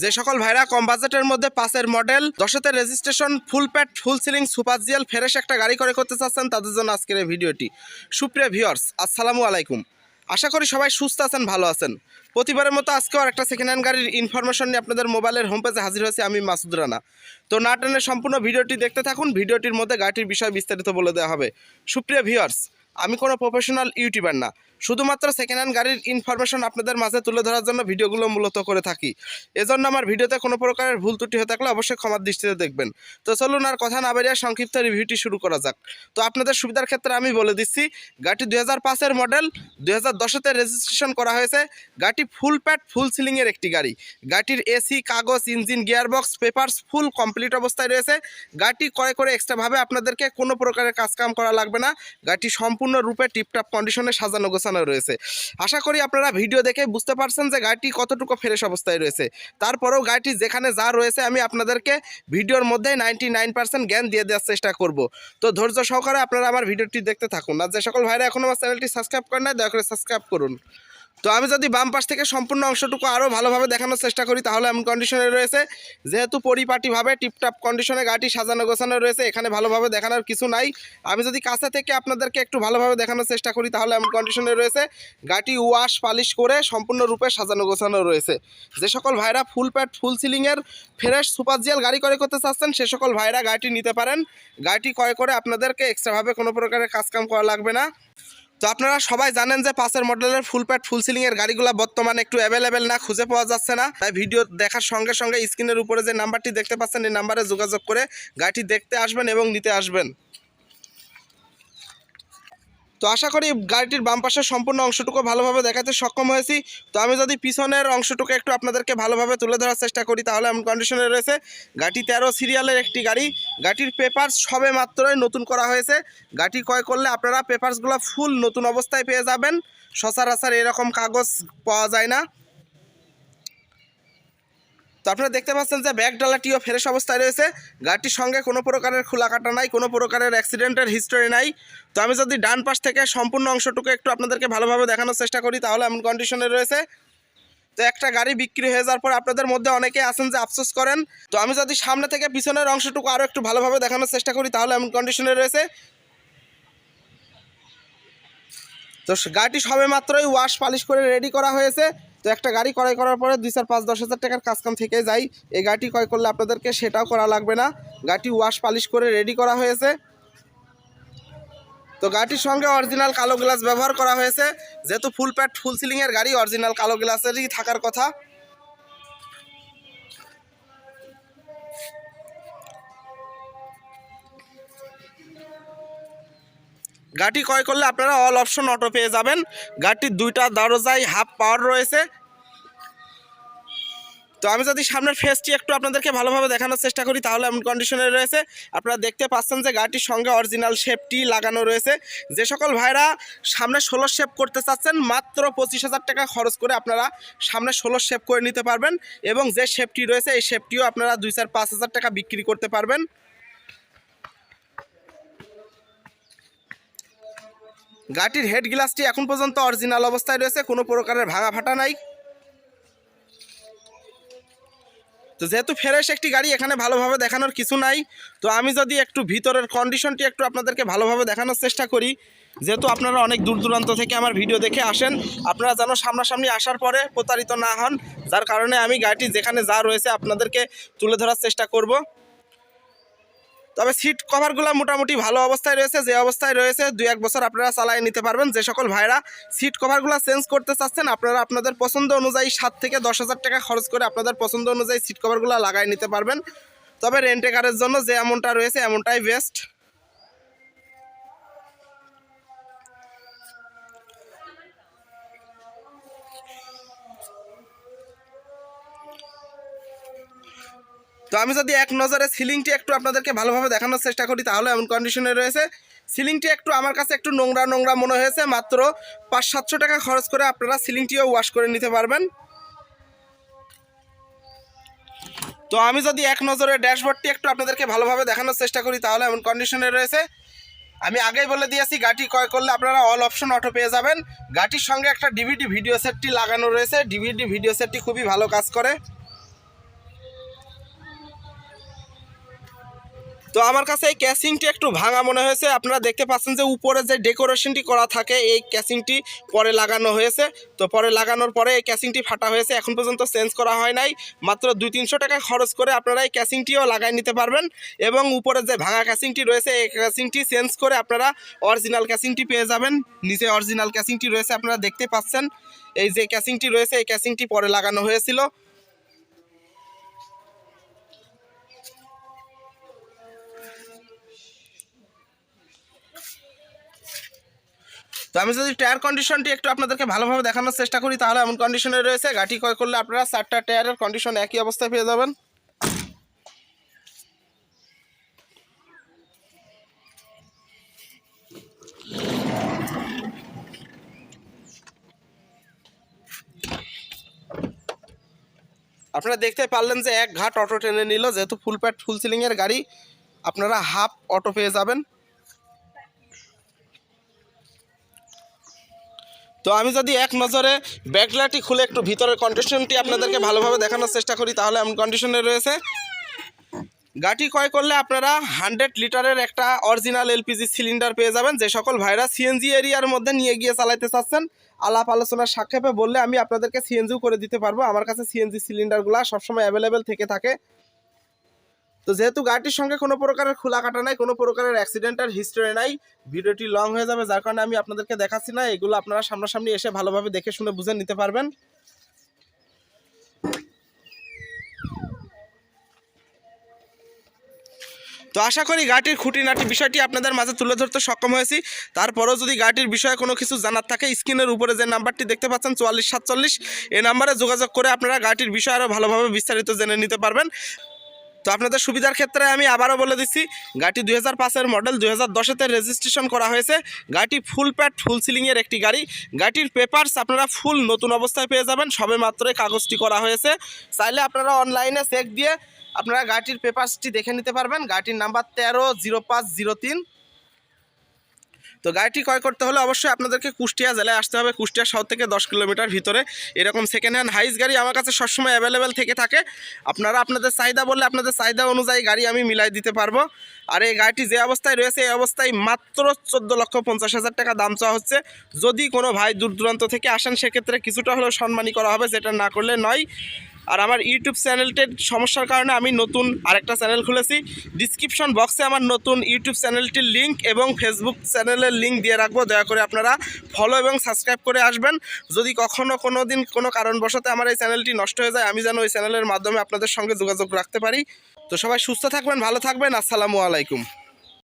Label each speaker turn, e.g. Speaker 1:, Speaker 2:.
Speaker 1: যে সকল ভাইরা কম বাজেটের মধ্যে 5-এর মডেল 10-তে registration full pad full ceiling super GL fresh একটা গাড়ি করতে চাচ্ছেন তাদের জন্য আজকের এই ভিডিওটি। সুপ্রিয় ভিউয়ার্স, আসসালামু আলাইকুম। আশা করি সবাই সুস্থ আছেন, ভালো আছেন। প্রতিবারের মতো আজকেও একটা সেকেন্ড হ্যান্ড গাড়ির ইনফরমেশন নিয়ে আপনাদের মোবাইলের হোম পেজে হাজির হয়েছে আমি মাসুদ রানা। তো না টেনে সম্পূর্ণ ভিডিওটি দেখতে থাকুন। ভিডিওটির মধ্যে গাড়িটির বিষয় বিস্তারিত বলে দেওয়া হবে। সুপ্রিয় ভিউয়ার্স, আমি কোনো প্রফেশনাল ইউটিউবার না, শুধুমাত্র সেকেন্ড হ্যান্ড গাড়ির ইনফরমেশন আপনাদের মাঝে তুলে ধরার জন্য ভিডিওগুলো মূলত করে থাকি। এজন্য আমার ভিডিওতে কোনো প্রকারের ভুল ত্রুটি হয়ে থাকলে অবশ্যই ক্ষমার দৃষ্টিতে দেখবেন। তো চলুন আর কথা না বেরিয়ে সংক্ষিপ্ত রিভিউটি শুরু করা যাক। তো আপনাদের সুবিধার ক্ষেত্রে আমি বলে দিচ্ছি, গাড়িটি 2005-এর মডেল, 2010-তে রেজিস্ট্রেশন করা হয়েছে। গাড়িটি ফুল প্যাড ফুল সিলিংয়ের একটি গাড়ি। গাড়িটির এসি, কাগজ, engine, gearbox, papers full complete অবস্থায় রয়েছে। গাড়িটি ক্রয় করে এক্সট্রাভাবে আপনাদেরকে কোনো প্রকারের কাজকাম করা লাগবে না। গাড়িটি সম্পূর্ণরূপে টিপটপ কন্ডিশনে সাজানো গোছানো রয়েছে। আশা করি আপনারা ভিডিও দেখে বুঝতে পারছেন যে গাড়িটি কতটুকু ফ্রেশ অবস্থায় রয়েছে। তারপরেও গাড়িটি যেখানে যা রয়েছে আমি আপনাদেরকে ভিডিওর মধ্যে 99% জ্ঞান দিয়ে দেওয়ার চেষ্টা করব। তো ধৈর্য সহকারে আপনারা আমার ভিডিওটি দেখতে থাকুন। আর যে সকল ভাইরা এখন আমার চ্যানেলটি সাবস্ক্রাইব করেন না, দয়া করে সাবস্ক্রাইব করুন। তো আমি যদি বাম পাশ থেকে সম্পূর্ণ অংশটুকু আরও ভালোভাবে দেখানোর চেষ্টা করি তাহলে এমন কন্ডিশনে রয়েছে, যেহেতু পরিপাটিভাবে টিপটপ কন্ডিশনে গাড়িটি সাজানো গোছানো রয়েছে, এখানে ভালোভাবে দেখানোর কিছু নাই। আমি যদি কাছে থেকে আপনাদেরকে একটু ভালোভাবে দেখানোর চেষ্টা করি তাহলে এমন কন্ডিশনে রয়েছে, গাড়িটি ওয়াশ পালিশ করে সম্পূর্ণরূপে সাজানো গোছানো রয়েছে। যে সকল ভাইরা ফুল প্যাড ফুল সিলিংয়ের ফ্রেশ সুপার জিএল গাড়ি করতে চাচ্ছেন সে সকল ভাইরা গাড়িটি নিতে পারেন। গাড়িটি ক্রয় করে আপনাদেরকে এক্সট্রাভাবে কোনো প্রকারের কাজকাম করা লাগবে না। তো আপনারা সবাই জানেন যে 5-এর মডেলের ফুল প্যাড ফুল সিলিংয়ের গাড়িগুলো বর্তমানে একটু অ্যাভেলেবেল না, খুঁজে পাওয়া যাচ্ছে না। তাই ভিডিও দেখার সঙ্গে সঙ্গে স্ক্রিনের উপরে যে নাম্বারটি দেখতে পাচ্ছেন এই নাম্বারে যোগাযোগ করে গাড়িটি দেখতে আসবেন এবং নিতে আসবেন। তো আশা করি গাড়িটির বাম পাশের সম্পূর্ণ অংশটুকু ভালোভাবে দেখাতে সক্ষম হয়েছি। তো আমি যদি পিছনের অংশটুকু একটু আপনাদেরকে ভালোভাবে তুলে ধরার চেষ্টা করি তাহলে এমন কন্ডিশনে রয়েছে, গাড়িটি 13 সিরিয়ালের একটি গাড়ি। গাড়িটির পেপারস সবে মাত্রই নতুন করা হয়েছে। গাড়িটি ক্রয় করলে আপনারা পেপারসগুলো ফুল নতুন অবস্থায় পেয়ে যাবেন। সচরাচর এরকম কাগজ পাওয়া যায় না। তো আপনারা দেখতে পাচ্ছেন যে ব্যাক ডালাটিও ফ্রেশ অবস্থায় রয়েছে। গাড়িটির সঙ্গে কোনো প্রকারের খোলা কাটা নাই, কোনো প্রকারের অ্যাক্সিডেন্টের হিস্টোরি নাই। তো আমি যদি ডান পাশ থেকে সম্পূর্ণ অংশটুকু একটু আপনাদেরকে ভালোভাবে দেখানোর চেষ্টা করি তাহলে এমন কন্ডিশনে রয়েছে। তো একটা গাড়ি বিক্রি হয়ে যাওয়ার পর আপনাদের মধ্যে অনেকে আছেন যে আফসোস করেন। তো আমি যদি সামনে থেকে পিছনের অংশটুকু আরও একটু ভালোভাবে দেখানোর চেষ্টা করি তাহলে এমন কন্ডিশনে রয়েছে। তো গাড়িটি সবে মাত্রই ওয়াশ পালিশ করে রেডি করা হয়েছে। তো একটা গাড়ি ক্রয় করার পরে 2-4-5-10 হাজার টাকার কাজকাম থেকে যায়। এই গাড়িটি ক্রয় করলে আপনাদেরকে সেটাও করা লাগবে না। গাড়িটি ওয়াশ পালিশ করে রেডি করা হয়েছে। তো গাড়িটির সঙ্গে অরিজিনাল কালো গ্লাস ব্যবহার করা হয়েছে, যেহেতু ফুল প্যাড ফুল সিলিংয়ের গাড়ি অরিজিনাল কালো গ্লাসেরই থাকার কথা। গাড়িটি ক্রয় করলে আপনারা অল অপশন অটো পেয়ে যাবেন। গাড়িটির 2টা দরজায় হাফ পাওয়ার রয়েছে। তো আমি যদি সামনের ফেসটি একটু আপনাদেরকে ভালোভাবে দেখানোর চেষ্টা করি তাহলে এমন কন্ডিশনে রয়েছে। আপনারা দেখতে পাচ্ছেন যে গাড়িটির সঙ্গে অরিজিনাল শেপটি লাগানো রয়েছে। যে সকল ভাইরা সামনে 16 শেপ করতে চাচ্ছেন মাত্র 25,000 টাকা খরচ করে আপনারা সামনে 16 শেপ করে নিতে পারবেন, এবং যে শেপটি রয়েছে এই শেপটিও আপনারা 2-4-5 হাজার টাকা বিক্রি করতে পারবেন। গাড়িটির হেড গ্লাসটি এখন পর্যন্ত অরিজিনাল অবস্থায় রয়েছে, কোনো প্রকারের ভাঙা ফাটা নাই। তো যেহেতু ফ্রেশ একটি গাড়ি এখানে ভালোভাবে দেখানোর কিছু নাই। তো আমি যদি একটু ভিতরের কন্ডিশনটি একটু আপনাদেরকে ভালোভাবে দেখানোর চেষ্টা করি, যেহেতু আপনারা অনেক দূর দূরান্ত থেকে আমার ভিডিও দেখে আসেন, আপনারা যেন সামনাসামনি আসার পরে প্রতারিত না হন, যার কারণে আমি গাড়িটি যেখানে যা রয়েছে আপনাদেরকে তুলে ধরার চেষ্টা করব। তবে সিট কভারগুলো মোটামুটি ভালো অবস্থায় রয়েছে, যে অবস্থায় রয়েছে 2-1 বছর আপনারা চালিয়ে নিতে পারবেন। যে সকল ভাইরা সিট কভারগুলো চেঞ্জ করতে চাচ্ছেন আপনারা আপনাদের পছন্দ অনুযায়ী 7 থেকে 10 হাজার টাকা খরচ করে আপনাদের পছন্দ অনুযায়ী সিট কভারগুলো লাগাই নিতে পারবেন। তবে রেন্টে কারের জন্য যে অ্যামাউন্টটা রয়েছে এমনটাই বেস্ট। তো আমি যদি এক নজরে সিলিংটি একটু আপনাদেরকে ভালোভাবে দেখানোর চেষ্টা করি তাহলে এমন কন্ডিশনে রয়েছে। সিলিংটি একটু আমার কাছে একটু নোংরা নোংরা মনে হয়েছে। মাত্র 500-700 টাকা খরচ করে আপনারা সিলিংটিও ওয়াশ করে নিতে পারবেন। তো আমি যদি এক নজরে ড্যাশবোর্ডটি একটু আপনাদেরকে ভালোভাবে দেখানোর চেষ্টা করি তাহলে এমন কন্ডিশনে রয়েছে। আমি আগেই বলে দিয়েছি গাড়ি ক্রয় করলে আপনারা অল অপশন অটো পেয়ে যাবেন। গাড়ির সঙ্গে একটা ডিভিডি ভিডিও সেটটি লাগানো রয়েছে। ডিভিডি ভিডিও সেটটি খুবই ভালো কাজ করে। তো আমার কাছে এই ক্যাসিংটি একটু ভাঙা মনে হয়েছে। আপনারা দেখতে পাচ্ছেন যে উপরে যে ডেকোরেশনটি করা থাকে এই ক্যাসিংটি পরে লাগানো হয়েছে। তো পরে লাগানোর পরে এই ক্যাসিংটি ফাটা হয়েছে, এখন পর্যন্ত চেঞ্জ করা হয় নাই। মাত্র 200-300 টাকা খরচ করে আপনারা এই ক্যাসিংটিও লাগাই নিতে পারবেন এবং উপরে যে ভাঙা ক্যাসিংটি রয়েছে এই ক্যাসিংটি চেঞ্জ করে আপনারা অরিজিনাল ক্যাসিংটি পেয়ে যাবেন। নিচে অরিজিনাল ক্যাসিংটি রয়েছে, আপনারা দেখতে পাচ্ছেন। এই যে ক্যাসিংটি রয়েছে এই ক্যাসিংটি পরে লাগানো হয়েছিল। তো আমি যদি টায়ার কন্ডিশনটি একটু আপনাদেরকে ভালোভাবে দেখানোর চেষ্টা করি, তাহলে এমন কন্ডিশনে রয়েছে। গাড়ি ক্রয় করলে আপনারা 4টা টায়ারের কন্ডিশন একই অবস্থায় পেয়ে যাবেন। আপনারা দেখতে পারলেন যে এক ঘাট অটো টেনে নিল। যেহেতু ফুল প্যাড ফুল সিলিংয়ের গাড়ি, আপনারা হাফ অটো পেয়ে যাবেন। তো আমি যদি এক নজরে ব্যাকলাইটটি খুলে একটু ভিতরের কন্ডিশনটি আপনাদেরকে ভালোভাবে দেখানোর চেষ্টা করি, তাহলে এমন কন্ডিশনে রয়েছে। গাড়ি ক্রয় করলে আপনারা 100 লিটারের একটা অরিজিনাল এলপিজি সিলিন্ডার পেয়ে যাবেন। যে সকল ভাইরা সিএনজি এরিয়ার মধ্যে নিয়ে গিয়ে চালাইতে চাচ্ছেন, আলাপ আলোচনার সাক্ষেপে বললে আমি আপনাদেরকে সিএনজিও করে দিতে পারবো। আমার কাছে সিএনজি সিলিন্ডারগুলো সবসময় অ্যাভেলেবেল থেকে থাকে। তো যেহেতু গাড়িটির সঙ্গে কোনো প্রকারের খোলা কাটা নাই, কোনো প্রকারের অ্যাক্সিডেন্টের হিস্টরি নাই, ভিডিওটি লং হয়ে যাবে, যার কারণে আমি আপনাদেরকে দেখাচ্ছি না। এগুলো আপনারা সামনাসামনি এসে ভালোভাবে দেখে শুনে বুঝে নিতে পারবেন। তো আশা করি গাড়িটির খুঁটিনাটি বিষয়টি আপনাদের মাঝে তুলে ধরতে সক্ষম হয়েছি। তারপরেও যদি গাড়িটির বিষয়ে কোনো কিছু জানার থাকে, স্ক্রিনের উপরে যে নাম্বারটি দেখতে পাচ্ছেন 4447, এই নাম্বারে যোগাযোগ করে আপনারা গাড়িটির বিষয়ে আরও ভালোভাবে বিস্তারিত জেনে নিতে পারবেন। তো আপনাদের সুবিধার ক্ষেত্রে আমি আবারও বলে দিচ্ছি, গাড়িটি 2005-এর মডেল, 2010-তে রেজিস্ট্রেশন করা হয়েছে। গাড়িটি ফুল প্যাড ফুল সিলিংয়ের একটি গাড়ি। গাড়িটির পেপারস আপনারা ফুল নতুন অবস্থায় পেয়ে যাবেন, সবে মাত্রই কাগজটি করা হয়েছে। চাইলে আপনারা অনলাইনে চেক দিয়ে আপনারা গাড়িটির পেপারসটি দেখে নিতে পারবেন। গাড়িটির নাম্বার 130503। তো গাড়িটি ক্রয় করতে হলে অবশ্যই আপনাদেরকে কুষ্টিয়া জেলায় আসতে হবে। কুষ্টিয়া শহর থেকে 10 কিলোমিটার ভিতরে এরকম সেকেন্ড হ্যান্ড হাইস গাড়ি আমার কাছে সবসময় অ্যাভেলেবেল থেকে থাকে। আপনারা আপনাদের চাহিদা বললে আপনাদের চাহিদা অনুযায়ী গাড়ি আমি মিলাই দিতে পারবো। আর এই গাড়িটি যে অবস্থায় রয়েছে এই অবস্থায় মাত্র 14,50,000 টাকা দাম চাওয়া হচ্ছে। যদি কোনো ভাই দূর দূরান্ত থেকে আসেন, সেক্ষেত্রে কিছুটা হলেও সম্মানী করা হবে, যেটা না করলে নয়। আর আমার ইউটিউব চ্যানেলটির সমস্যার কারণে আমি নতুন আরেকটা চ্যানেল খুলেছি। ডিসক্রিপশন বক্সে আমার নতুন ইউটিউব চ্যানেলটির লিঙ্ক এবং ফেসবুক চ্যানেলের লিঙ্ক দিয়ে রাখবো। দয়া করে আপনারা ফলো এবং সাবস্ক্রাইব করে আসবেন। যদি কখনও কোনো দিন কোনো কারণবশত আমার এই চ্যানেলটি নষ্ট হয়ে যায়, আমি যেন ওই চ্যানেলের মাধ্যমে আপনাদের সঙ্গে যোগাযোগ রাখতে পারি। তো সবাই সুস্থ থাকবেন, ভালো থাকবেন। আসসালামু আলাইকুম।